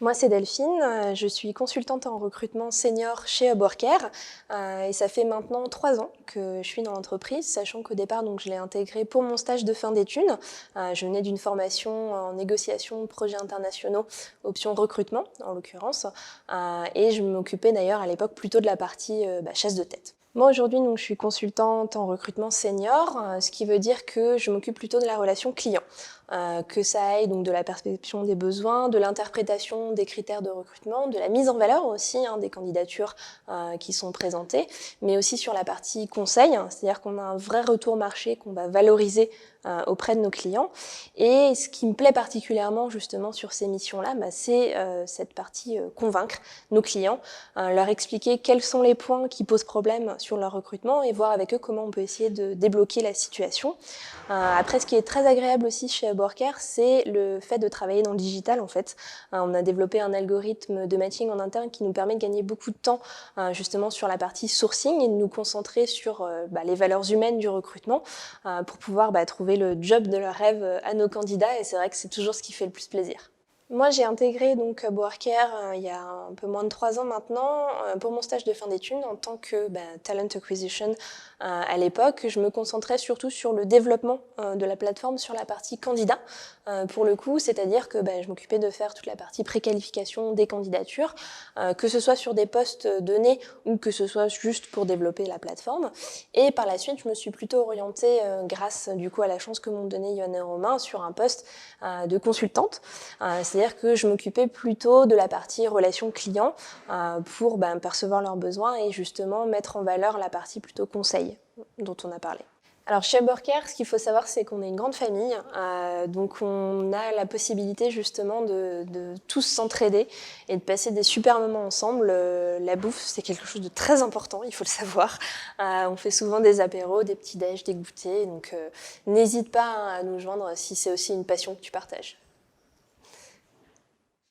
Moi, c'est Delphine, je suis consultante en recrutement senior chez Upworker et ça fait maintenant 3 ans que je suis dans l'entreprise, sachant qu'au départ, donc, je l'ai intégrée pour mon stage de fin d'études. Je venais d'une formation en négociation de projets internationaux, option recrutement en l'occurrence, et je m'occupais d'ailleurs à l'époque plutôt de la partie chasse de tête. Moi aujourd'hui, donc, je suis consultante en recrutement senior, ce qui veut dire que je m'occupe plutôt de la relation client. Que ça aille donc de la perception des besoins, de l'interprétation des critères de recrutement, de la mise en valeur aussi des candidatures qui sont présentées, mais aussi sur la partie conseil, c'est-à-dire qu'on a un vrai retour marché qu'on va valoriser auprès de nos clients. Et ce qui me plaît particulièrement justement sur ces missions-là, c'est cette partie convaincre nos clients, leur expliquer quels sont les points qui posent problème sur leur recrutement et voir avec eux comment on peut essayer de débloquer la situation. Après, ce qui est très agréable aussi chez Upworker, c'est le fait de travailler dans le digital en fait. On a développé un algorithme de matching en interne qui nous permet de gagner beaucoup de temps justement sur la partie sourcing et de nous concentrer sur les valeurs humaines du recrutement pour pouvoir trouver le job de leur rêve à nos candidats, et c'est vrai que c'est toujours ce qui fait le plus plaisir. Moi, j'ai intégré donc Upworker il y a un peu moins de 3 ans maintenant pour mon stage de fin d'études en tant que talent acquisition à l'époque. Je me concentrais surtout sur le développement de la plateforme sur la partie candidat pour le coup, c'est-à-dire que je m'occupais de faire toute la partie préqualification des candidatures, que ce soit sur des postes donnés ou que ce soit juste pour développer la plateforme. Et par la suite, je me suis plutôt orientée grâce du coup à la chance que m'ont donné Yoann et Romain sur un poste de consultante. C'est-à-dire que je m'occupais plutôt de la partie relation client pour percevoir leurs besoins et justement mettre en valeur la partie plutôt conseil dont on a parlé. Alors chez Upworker, ce qu'il faut savoir, c'est qu'on est une grande famille, donc on a la possibilité justement de tous s'entraider et de passer des super moments ensemble. La bouffe, c'est quelque chose de très important, il faut le savoir. On fait souvent des apéros, des petits déj, des goûters, donc n'hésite pas à nous joindre si c'est aussi une passion que tu partages.